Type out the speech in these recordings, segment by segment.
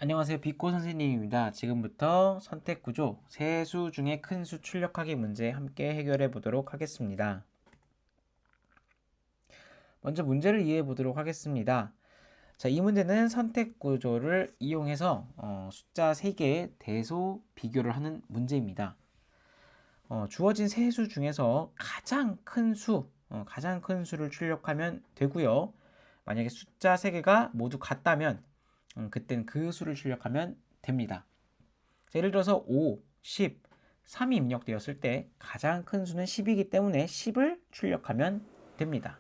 안녕하세요. 비꼬 선생님입니다. 지금부터 선택구조, 세수 중에 큰 수 출력하기 문제 함께 해결해 보도록 하겠습니다. 먼저 문제를 이해해 보도록 하겠습니다. 자, 이 문제는 선택구조를 이용해서 숫자 3개의 대소 비교를 하는 문제입니다. 주어진 세수 중에서 가장 큰 수를 출력하면 되고요. 만약에 숫자 3개가 모두 같다면 그땐 그 수를 출력하면 됩니다. 자, 예를 들어서 5, 10, 3이 입력되었을 때 가장 큰 수는 10이기 때문에 10을 출력하면 됩니다.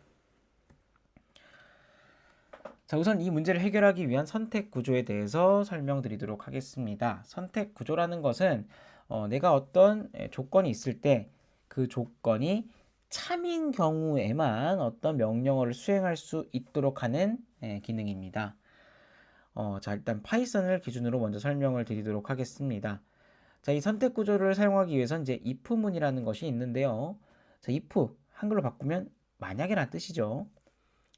자, 우선 이 문제를 해결하기 위한 선택 구조에 대해서 설명드리도록 하겠습니다. 선택 구조라는 것은 내가 어떤 조건이 있을 때 그 조건이 참인 경우에만 어떤 명령어를 수행할 수 있도록 하는 기능입니다. 자, 일단 파이썬을 기준으로 먼저 설명을 드리도록 하겠습니다. 자, 이 선택 구조를 사용하기 위해서 이제 if문이라는 것이 있는데요. 자, if 한글로 바꾸면 만약이라는 뜻이죠.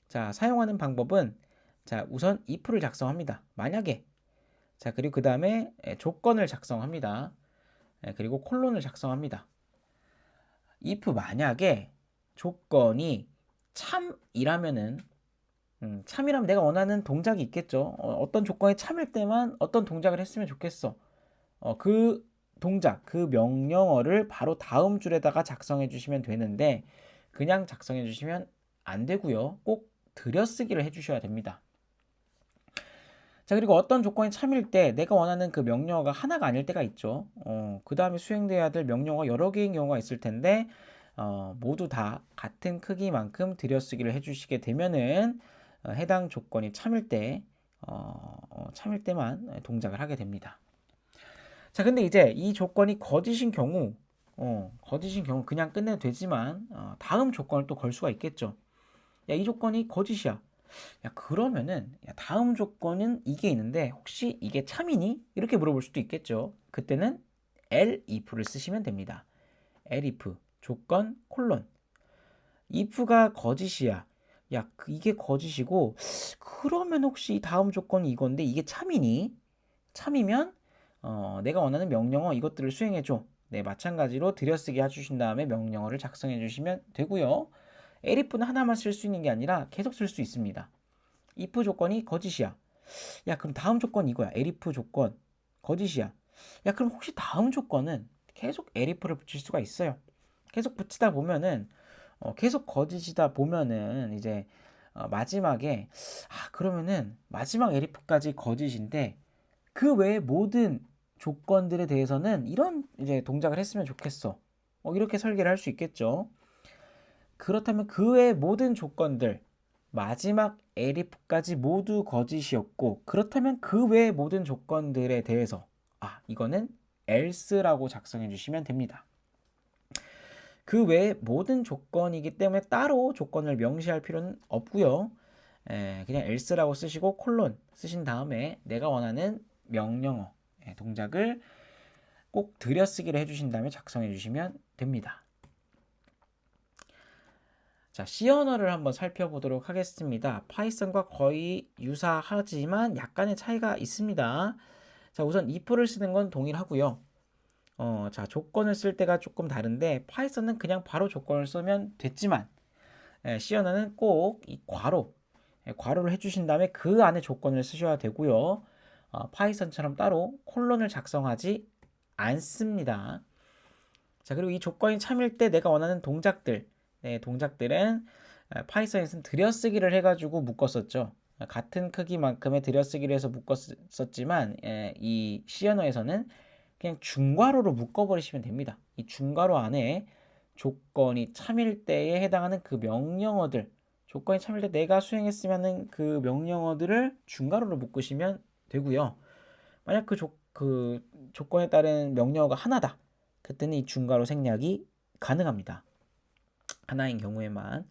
자, 사용하는 방법은 자, 우선 if를 작성합니다. 만약에. 자, 그리고 그 다음에 조건을 작성합니다. 그리고 콜론을 작성합니다. if 만약에 조건이 참이라면은 참이라면 내가 원하는 동작이 있겠죠. 어떤 조건이 참일 때만 어떤 동작을 했으면 좋겠어. 그 동작, 그 명령어를 바로 다음 줄에다가 작성해 주시면 되는데 그냥 작성해 주시면 안 되고요. 꼭 들여쓰기를 해 주셔야 됩니다. 자, 그리고 어떤 조건이 참일 때 내가 원하는 그 명령어가 하나가 아닐 때가 있죠. 그 다음에 수행돼야 될 명령어가 여러 개인 경우가 있을 텐데 모두 다 같은 크기만큼 들여쓰기를 해주시게 되면은 해당 조건이 참일 때만 동작을 하게 됩니다. 자, 근데 이제 이 조건이 거짓인 경우 그냥 끝내도 되지만 다음 조건을 또 걸 수가 있겠죠. 야, 이 조건이 거짓이야. 야, 그러면은 다음 조건은 이게 있는데 혹시 이게 참이니? 이렇게 물어볼 수도 있겠죠. 그때는 elif를 쓰시면 됩니다. elif 조건 콜론 if가 거짓이야. 야, 이게 거짓이고 그러면 혹시 다음 조건이 이건데 이게 참이니? 참이면 내가 원하는 명령어 이것들을 수행해 줘. 네, 마찬가지로 들여쓰기 해주신 다음에 명령어를 작성해 주시면 되고요. elif는 하나만 쓸 수 있는 게 아니라 계속 쓸 수 있습니다. if 조건이 거짓이야. 야, 그럼 다음 조건 이거야. elif 조건 거짓이야. 야, 그럼 혹시 다음 조건은 계속 elif를 붙일 수가 있어요. 계속 붙이다 보면은 계속 거짓이다 보면은 이제 마지막에 그러면은 마지막 elif까지 거짓인데 그 외의 모든 조건들에 대해서는 이런 이제 동작을 했으면 좋겠어. 이렇게 설계를 할 수 있겠죠. 그렇다면 그 외의 모든 조건들 마지막 elif까지 모두 거짓이었고 그렇다면 그 외의 모든 조건들에 대해서 이거는 else라고 작성해 주시면 됩니다. 그 외의 모든 조건이기 때문에 따로 조건을 명시할 필요는 없고요. 그냥 else라고 쓰시고 콜론 쓰신 다음에 내가 원하는 명령어 동작을 꼭 들여쓰기를 해주신 다음에 작성해 주시면 됩니다. 자, C 언어를 한번 살펴보도록 하겠습니다. 파이썬과 거의 유사하지만 약간의 차이가 있습니다. 자, 우선 if를 쓰는 건 동일하고요. 자, 조건을 쓸 때가 조금 다른데 파이썬은 그냥 바로 조건을 쓰면 됐지만 C 언어는 꼭 이 괄호를 해주신 다음에 그 안에 조건을 쓰셔야 되고요. 파이썬처럼 따로 콜론을 작성하지 않습니다. 자, 그리고 이 조건이 참일 때 내가 원하는 동작들은 파이썬에서는 들여쓰기를 해가지고 묶었었죠. 같은 크기만큼의 들여쓰기를 해서 묶었었지만 이 C 언어에서는 그냥 중괄호로 묶어버리시면 됩니다. 이 중괄호 안에 조건이 참일 때에 해당하는 그 명령어들 조건이 참일 때 내가 수행했으면 그 명령어들을 중괄호로 묶으시면 되고요. 만약 그 조건에 따른 명령어가 하나다. 그때는 이 중괄호 생략이 가능합니다. 하나인 경우에만.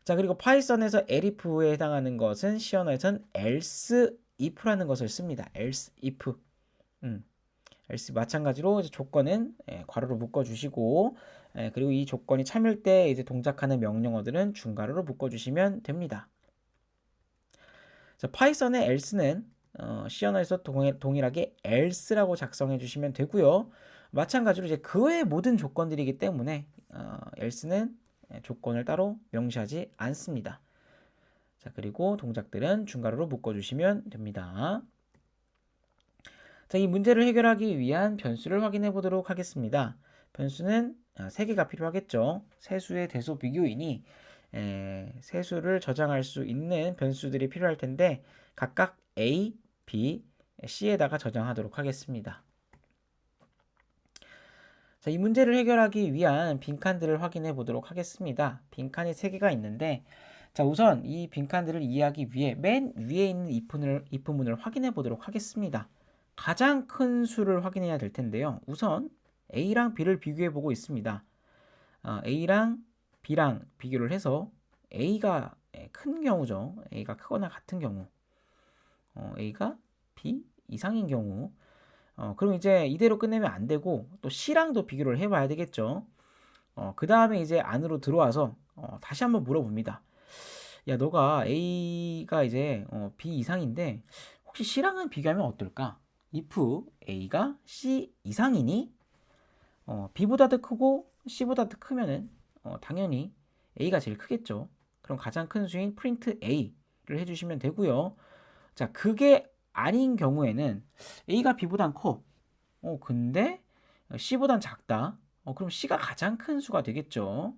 자, 그리고 파이썬에서 elif에 해당하는 것은 C 언어에서는 else if라는 것을 씁니다. else if. else 마찬가지로 이제 조건은 괄호로 묶어주시고 그리고 이 조건이 참일 때 이제 동작하는 명령어들은 중괄호로 묶어주시면 됩니다. 자, 파이썬의 else는 시언어에서 동일하게 else라고 작성해 주시면 되고요. 마찬가지로 이제 그 외의 모든 조건들이기 때문에 else는 조건을 따로 명시하지 않습니다. 자, 그리고 동작들은 중괄호로 묶어주시면 됩니다. 자, 이 문제를 해결하기 위한 변수를 확인해 보도록 하겠습니다. 변수는 3개가 필요하겠죠. 세수의 대소 비교이니 세수를 저장할 수 있는 변수들이 필요할 텐데 각각 A, B, C에다가 저장하도록 하겠습니다. 자, 이 문제를 해결하기 위한 빈칸들을 확인해 보도록 하겠습니다. 빈칸이 3개가 있는데 자, 우선 이 빈칸들을 이해하기 위해 맨 위에 있는 if문을 확인해 보도록 하겠습니다. 가장 큰 수를 확인해야 될 텐데요. 우선 A랑 B를 비교해 보고 있습니다. A랑 B랑 비교를 해서 A가 큰 경우죠. A가 크거나 같은 경우, A가 B 이상인 경우, 그럼 이제 이대로 끝내면 안 되고 또 C랑도 비교를 해봐야 되겠죠. 그 다음에 이제 안으로 들어와서 다시 한번 물어봅니다. 야, 너가 A가 이제 B 이상인데 혹시 C랑은 비교하면 어떨까? if A가 C 이상이니 B보다 더 크고 C보다 더 크면은 당연히 A가 제일 크겠죠. 그럼 가장 큰 수인 print A를 해주시면 되고요. 자, 그게 아닌 경우에는 A가 B보단 커. 근데 C보단 작다. 그럼 C가 가장 큰 수가 되겠죠.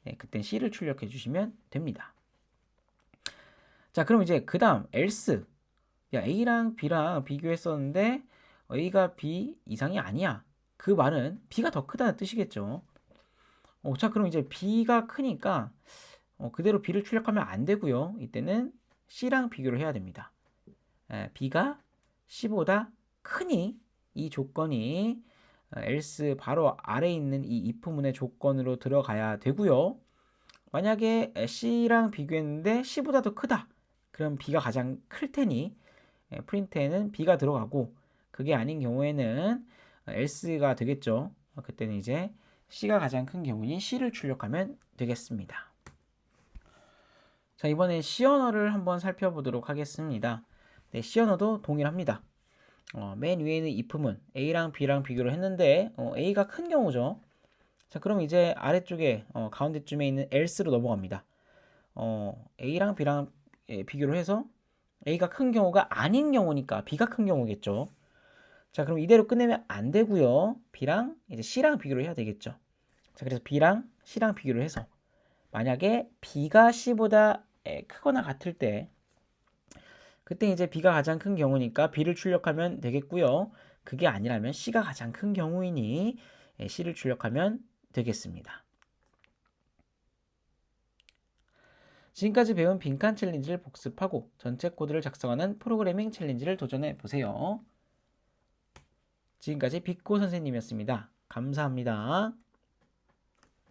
네, 그땐 C를 출력해 주시면 됩니다. 자, 그럼 이제 그 다음 else. 야, A랑 B랑 비교했었는데 A가 B 이상이 아니야. 그 말은 B가 더 크다는 뜻이겠죠. 자, 그럼 이제 B가 크니까 그대로 B를 출력하면 안 되고요. 이때는 C랑 비교를 해야 됩니다. B가 C보다 크니 이 조건이 else 바로 아래에 있는 이 if문의 조건으로 들어가야 되고요. 만약에 C랑 비교했는데 C보다 더 크다. 그럼 B가 가장 클 테니 프린트에는 B가 들어가고 그게 아닌 경우에는 else가 되겠죠. 그때는 이제 C가 가장 큰 경우인 C를 출력하면 되겠습니다. 자, 이번에 C 언어를 한번 살펴보도록 하겠습니다. 네, C 언어도 동일합니다. 맨 위에는 if문 A랑 B랑 비교를 했는데 A가 큰 경우죠. 자, 그럼 이제 아래쪽에 가운데쯤에 있는 else로 넘어갑니다. A랑 B랑 비교를 해서 A가 큰 경우가 아닌 경우니까 B가 큰 경우겠죠. 자, 그럼 이대로 끝내면 안 되고요. B랑 이제 C랑 비교를 해야 되겠죠. 자, 그래서 B랑 C랑 비교를 해서 만약에 B가 C보다 크거나 같을 때 그때 이제 B가 가장 큰 경우니까 B를 출력하면 되겠고요. 그게 아니라면 C가 가장 큰 경우이니 C를 출력하면 되겠습니다. 지금까지 배운 빈칸 챌린지를 복습하고 전체 코드를 작성하는 프로그래밍 챌린지를 도전해 보세요. 지금까지 빅고 선생님이었습니다. 감사합니다.